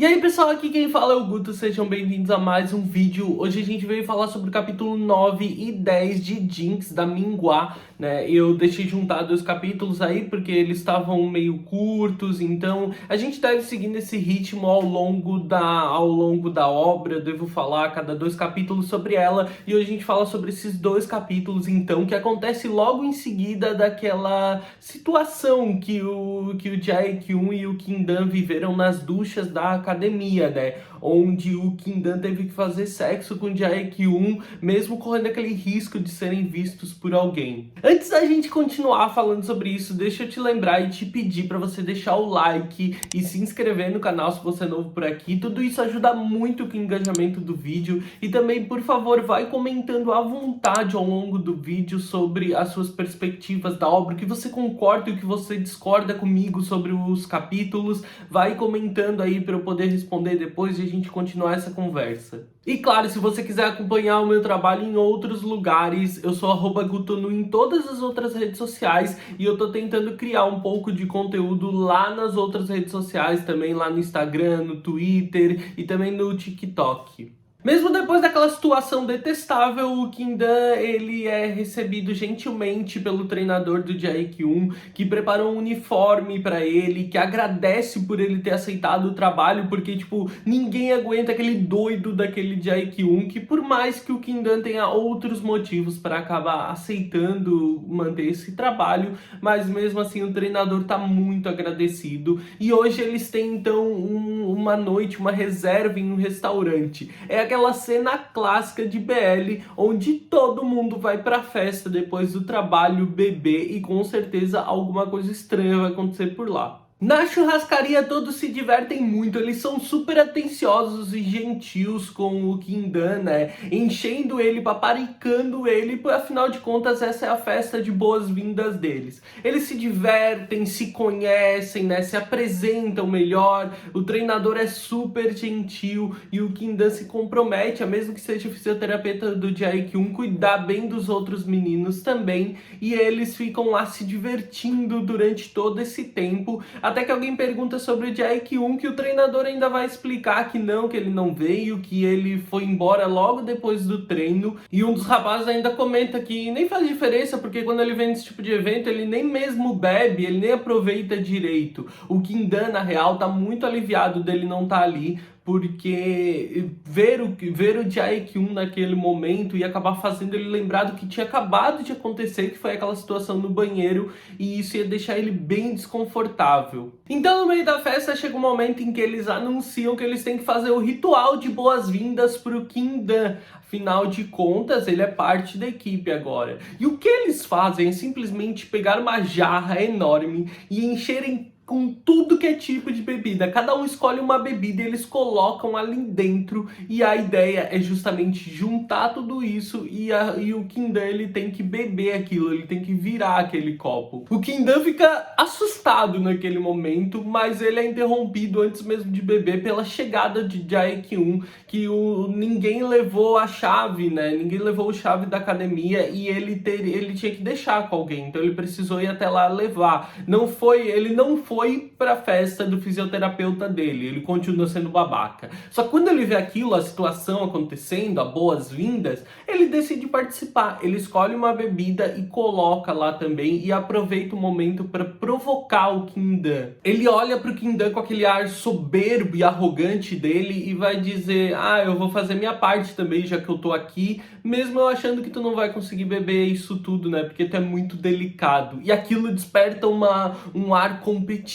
E aí pessoal, aqui quem fala é o Guto, sejam bem-vindos a mais um vídeo. Hoje a gente veio falar sobre o capítulo 9 e 10 de Jinx, da Minghua, né? Eu deixei juntar dois capítulos aí porque eles estavam meio curtos, então a gente deve seguir nesse ritmo ao longo da obra. Eu devo falar a cada dois capítulos sobre ela, e hoje a gente fala sobre esses dois capítulos, então, que acontece logo em seguida daquela situação que o Jae-kyun e o Kim-dan viveram nas duchas da academia, né? Onde o Kim-dan teve que fazer sexo com o Jae-kyun, mesmo correndo aquele risco de serem vistos por alguém. Antes da gente continuar falando sobre isso, deixa eu te lembrar e te pedir para você deixar o like e se inscrever no canal se você é novo por aqui. Tudo isso ajuda muito com o engajamento do vídeo. E também, por favor, vai comentando à vontade ao longo do vídeo sobre as suas perspectivas da obra, o que você concorda e o que você discorda comigo sobre os capítulos. Vai comentando aí para eu poder responder depois e a gente continuar essa conversa. E claro, se você quiser acompanhar o meu trabalho em outros lugares, eu sou @gutonu em todas as outras redes sociais, e eu tô tentando criar um pouco de conteúdo lá nas outras redes sociais também, lá no Instagram, no Twitter e também no TikTok. Mesmo depois daquela situação detestável, o Kim-dan, ele é recebido gentilmente pelo treinador do Jae-kyun, que preparou um uniforme pra ele, que agradece por ele ter aceitado o trabalho, porque, tipo, ninguém aguenta aquele doido daquele Jae-kyun, que por mais que o Kim-dan tenha outros motivos para acabar aceitando manter esse trabalho, mas mesmo assim o treinador tá muito agradecido. E hoje eles têm, então, uma noite, uma reserva em um restaurante. É aquela cena clássica de BL, onde todo mundo vai pra festa depois do trabalho beber, e com certeza alguma coisa estranha vai acontecer por lá. Na churrascaria todos se divertem muito, eles são super atenciosos e gentios com o Kim-dan, né? Enchendo ele, paparicando ele, afinal de contas essa é a festa de boas-vindas deles. Eles se divertem, se conhecem, né? Se apresentam melhor, o treinador é super gentil e o Kim-dan se compromete, a mesmo que seja o fisioterapeuta do Jae-kyun, cuidar bem dos outros meninos também, e eles ficam lá se divertindo durante todo esse tempo. Até que alguém pergunta sobre o Jae-kyun, que o treinador ainda vai explicar que ele não veio, que ele foi embora logo depois do treino. E um dos rapazes ainda comenta que nem faz diferença, porque quando ele vem nesse tipo de evento, ele nem mesmo bebe, ele nem aproveita direito. O Kim-dan, na real, tá muito aliviado dele não estar ali, porque ver o Jae-kyun naquele momento ia acabar fazendo ele lembrar do que tinha acabado de acontecer, que foi aquela situação no banheiro, e isso ia deixar ele bem desconfortável. Então, no meio da festa, chega um momento em que eles anunciam que eles têm que fazer o ritual de boas-vindas pro Kim-dan. Afinal de contas, ele é parte da equipe agora. E o que eles fazem é simplesmente pegar uma jarra enorme e encherem com tudo que é tipo de bebida. Cada um escolhe uma bebida e eles colocam ali dentro, e a ideia é justamente juntar tudo isso, e o Kim-dan, ele tem que beber aquilo, ele tem que virar aquele copo. O Kim-dan fica assustado naquele momento, mas ele é interrompido antes mesmo de beber pela chegada de Jae-kyun, que ninguém levou a chave, né? Ninguém levou a chave da academia, e ele tinha que deixar com alguém, então ele precisou ir até lá levar. Ele não foi pra festa do fisioterapeuta dele, ele continua sendo babaca. Só que quando ele vê aquilo, a situação acontecendo, a boas-vindas, ele decide participar. Ele escolhe uma bebida e coloca lá também, e aproveita o momento para provocar o Kim-dan. Ele olha pro Kim-dan com aquele ar soberbo e arrogante dele e vai dizer: eu vou fazer minha parte também, já que eu tô aqui, mesmo eu achando que tu não vai conseguir beber isso tudo, né? Porque tu é muito delicado. E aquilo desperta um ar competitivo,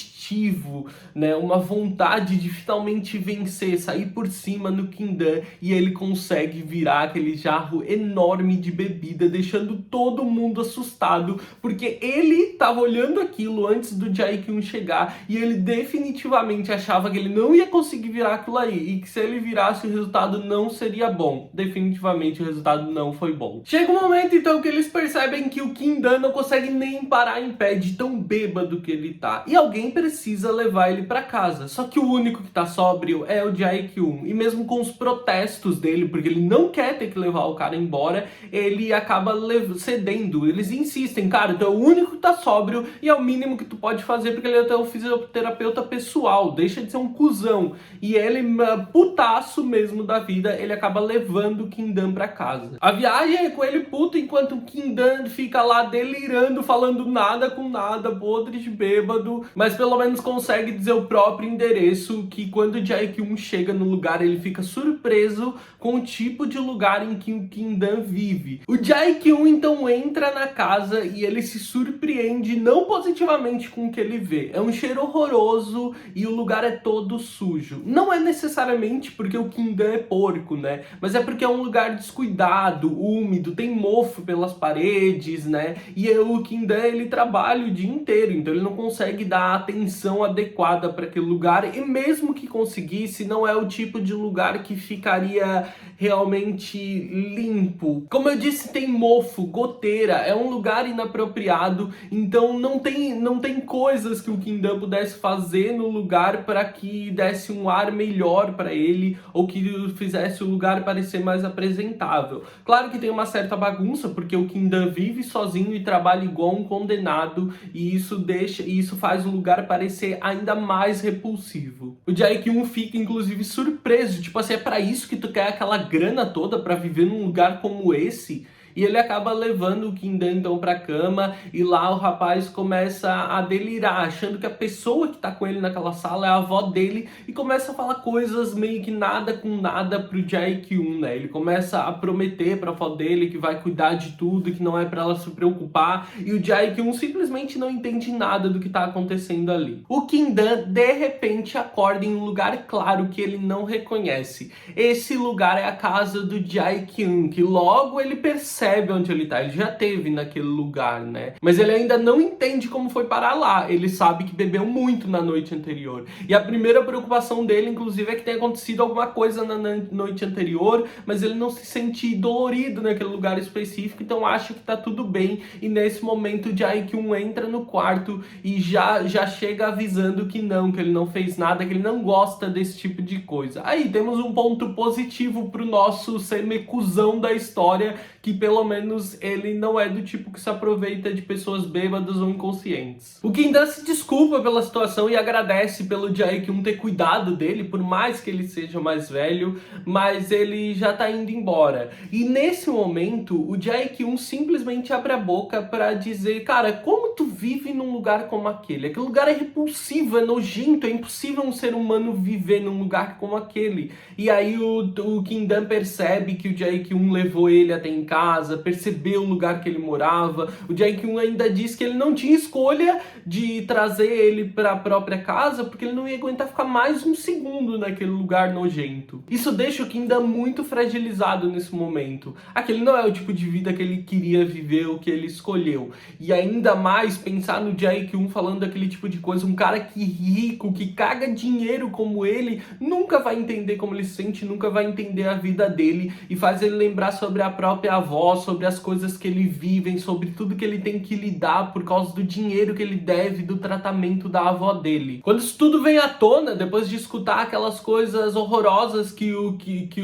né? Uma vontade de finalmente vencer, sair por cima no Kim-dan, e ele consegue virar aquele jarro enorme de bebida, deixando todo mundo assustado, porque ele tava olhando aquilo antes do Jae-kyun chegar, e ele definitivamente achava que ele não ia conseguir virar aquilo aí, e que se ele virasse o resultado não seria bom. Definitivamente o resultado não foi bom. Chega um momento então que eles percebem que o Kim-dan não consegue nem parar em pé de tão bêbado que ele tá, e alguém alguém precisa levar ele pra casa. Só que o único que tá sóbrio é o Jae-kyun. E mesmo com os protestos dele, porque ele não quer ter que levar o cara embora, ele acaba cedendo. Eles insistem, cara, tu é o único que tá sóbrio e é o mínimo que tu pode fazer porque ele é teu fisioterapeuta pessoal. Deixa de ser um cuzão. E ele, putaço mesmo da vida, ele acaba levando o Kim-dan pra casa. A viagem é com ele puto, enquanto o Kim-dan fica lá delirando, falando nada com nada, podre de bêbado, mas pelo menos consegue dizer o próprio endereço, que quando o Jae-kyun chega no lugar, ele fica surpreso com o tipo de lugar em que o Kim-dan vive. O Jae-kyun então entra na casa e ele se surpreende não positivamente com o que ele vê. É um cheiro horroroso e o lugar é todo sujo. Não é necessariamente porque o Kim-dan é porco, né? Mas é porque é um lugar descuidado, úmido, tem mofo pelas paredes, né? E o Kim-dan, ele trabalha o dia inteiro, então ele não consegue dar a atenção adequada para aquele lugar, e mesmo que conseguisse, não é o tipo de lugar que ficaria realmente limpo. Como eu disse, tem mofo, goteira, é um lugar inapropriado, então não tem coisas que o Kim-dan pudesse fazer no lugar para que desse um ar melhor para ele, ou que fizesse o lugar parecer mais apresentável. Claro que tem uma certa bagunça, porque o Kim-dan vive sozinho e trabalha igual um condenado, e isso faz o lugar parecer ainda mais repulsivo. O Jae-kyun fica inclusive surpreso, tipo assim, é pra isso que tu quer aquela grana toda pra viver num lugar como esse? E ele acaba levando o Kim-dan então pra cama, e lá o rapaz começa a delirar, achando que a pessoa que tá com ele naquela sala é a avó dele, e começa a falar coisas meio que nada com nada pro Jae-kyun, né? Ele começa a prometer pra avó dele que vai cuidar de tudo, que não é pra ela se preocupar, e o Jae-kyun simplesmente não entende nada do que tá acontecendo ali. O Kim-dan, de repente, acorda em um lugar claro que ele não reconhece. Esse lugar é a casa do Jae-kyun, que logo ele percebe onde ele tá, ele já teve naquele lugar, né? Mas ele ainda não entende como foi parar lá. Ele sabe que bebeu muito na noite anterior. E a primeira preocupação dele, inclusive, é que tenha acontecido alguma coisa na noite anterior, mas ele não se sente dolorido naquele lugar específico, então acha que tá tudo bem. E nesse momento o Jae-kyun entra no quarto e já chega avisando que ele não fez nada, que ele não gosta desse tipo de coisa. Aí temos um ponto positivo pro nosso semicuzão da história, que pelo menos ele não é do tipo que se aproveita de pessoas bêbadas ou inconscientes. O Kim-dan se desculpa pela situação e agradece pelo Jae-kyun ter cuidado dele, por mais que ele seja mais velho, mas ele já tá indo embora. E nesse momento, o Jae-kyun simplesmente abre a boca pra dizer, cara, como tu vive num lugar como aquele? Aquele lugar é repulsivo, é nojento, é impossível um ser humano viver num lugar como aquele. E aí o Kim-dan percebe que o Jae-kyun levou ele até em casa, percebeu o lugar que ele morava. O Jae-kyun ainda diz que ele não tinha escolha de trazer ele para a própria casa, porque ele não ia aguentar ficar mais um segundo naquele lugar nojento. Isso deixa o Kim-dan muito fragilizado nesse momento. Aquele não é o tipo de vida que ele queria viver, o que ele escolheu. E ainda mais pensar no Jae-kyun falando daquele tipo de coisa, um cara que rico, que caga dinheiro como ele, nunca vai entender como ele se sente, nunca vai entender a vida dele, e faz ele lembrar sobre a própria avó, sobre as coisas que ele vive, sobre tudo que ele tem que lidar por causa do dinheiro que ele deve do tratamento da avó dele. Quando isso tudo vem à tona, depois de escutar aquelas coisas horrorosas que o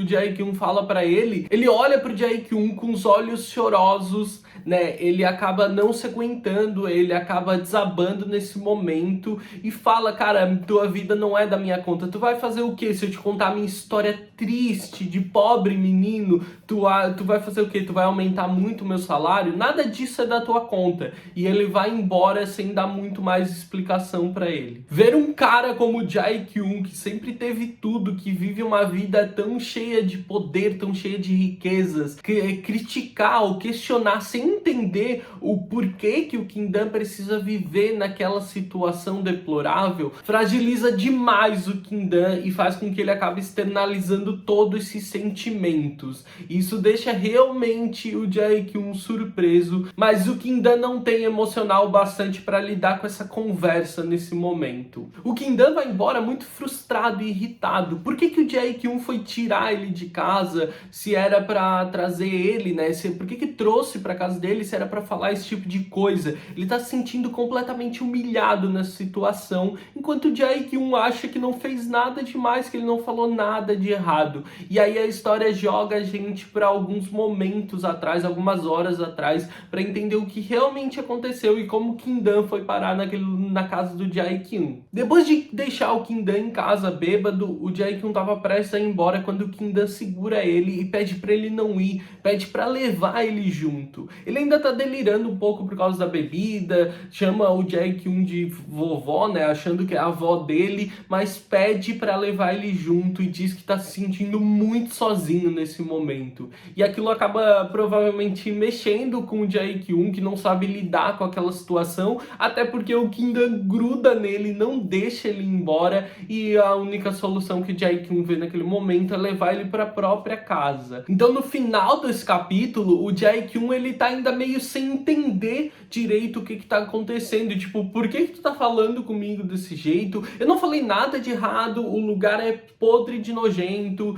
Jae-kyun fala pra ele, ele olha pro Jae-kyun com os olhos chorosos, né? Ele acaba não se aguentando, ele acaba desabando nesse momento e fala, cara, tua vida não é da minha conta, tu vai fazer o que se eu te contar a minha história triste de pobre menino? Tu vai fazer o que? Tu vai aumentar muito o meu salário? Nada disso é da tua conta. E ele vai embora sem dar muito mais explicação pra ele. Ver um cara como o Jae-kyun, que sempre teve tudo, que vive uma vida tão cheia de poder, tão cheia de riquezas, criticar ou questionar sem entender o porquê que o Kim-dan precisa viver naquela situação deplorável, fragiliza demais o Kim-dan e faz com que ele acabe externalizando todos esses sentimentos. Isso deixa realmente o Jae-kyun surpreso, mas o Kim-dan não tem emocional bastante para lidar com essa conversa nesse momento. O Kim-dan vai embora muito frustrado e irritado. Por que o Jae-kyun foi tirar ele de casa se era para trazer ele, né? Por que trouxe para casa dele se era pra falar esse tipo de coisa. Ele tá se sentindo completamente humilhado nessa situação, enquanto o Jae-kyung acha que não fez nada demais, que ele não falou nada de errado. E aí a história joga a gente para alguns momentos atrás, algumas horas atrás, para entender o que realmente aconteceu e como Kim-dan foi parar na casa do Jae-kyung. Depois de deixar o Kim-dan em casa bêbado, o Jae-kyung tava prestes a ir embora quando o Kim-dan segura ele e pede para ele não ir, pede para levar ele junto. Ele ainda tá delirando um pouco por causa da bebida, chama o Jae-kyung de vovó, né, achando que é a avó dele, mas pede para levar ele junto e diz que tá se sentindo muito sozinho nesse momento. E aquilo acaba provavelmente mexendo com o Jae-kyung, que não sabe lidar com aquela situação, até porque o Kim-dan gruda nele, não deixa ele ir embora, e a única solução que o Jae-kyung vê naquele momento é levar ele para a própria casa. Então no final desse capítulo, o Jae-kyung ele tá ainda meio sem entender direito o que tá acontecendo, tipo, por que tu tá falando comigo desse jeito? Eu não falei nada de errado, o lugar é podre de nojento,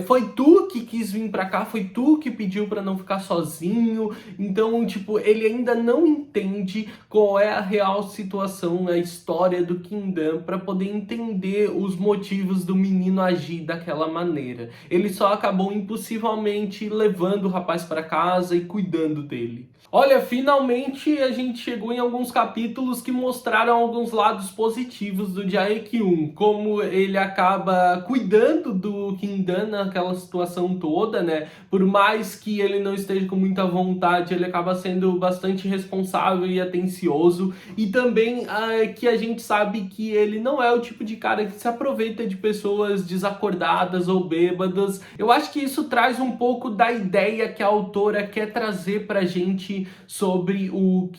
foi tu que quis vir pra cá, foi tu que pediu pra não ficar sozinho. Então, tipo, ele ainda não entende qual é a real situação, a história do Kim-dan, pra poder entender os motivos do menino agir daquela maneira. Ele só acabou impossivelmente levando o rapaz pra casa e cuidando dele. Olha, finalmente a gente chegou em alguns capítulos que mostraram alguns lados positivos do Jae-kyung, como ele acaba cuidando do Kim-dan naquela situação toda, né? Por mais que ele não esteja com muita vontade, ele acaba sendo bastante responsável e atencioso, e também que a gente sabe que ele não é o tipo de cara que se aproveita de pessoas desacordadas ou bêbadas. Eu acho que isso traz um pouco da ideia que a autora quer trazer pra gente sobre o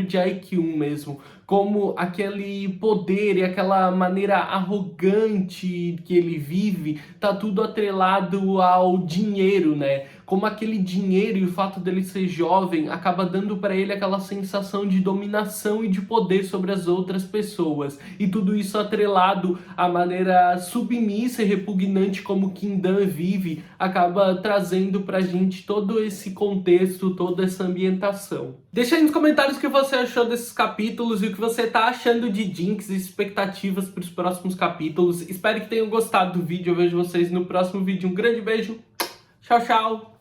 Jae-kyung mesmo, como aquele poder e aquela maneira arrogante que ele vive, tá tudo atrelado ao dinheiro, né? Como aquele dinheiro e o fato dele ser jovem acaba dando para ele aquela sensação de dominação e de poder sobre as outras pessoas. E tudo isso atrelado à maneira submissa e repugnante como Kim-dan vive, acaba trazendo pra gente todo esse contexto, toda essa ambientação. Deixa aí nos comentários o que você achou desses capítulos e o que você tá achando de Jinx e expectativas para os próximos capítulos. Espero que tenham gostado do vídeo. Eu vejo vocês no próximo vídeo. Um grande beijo. Tchau, tchau.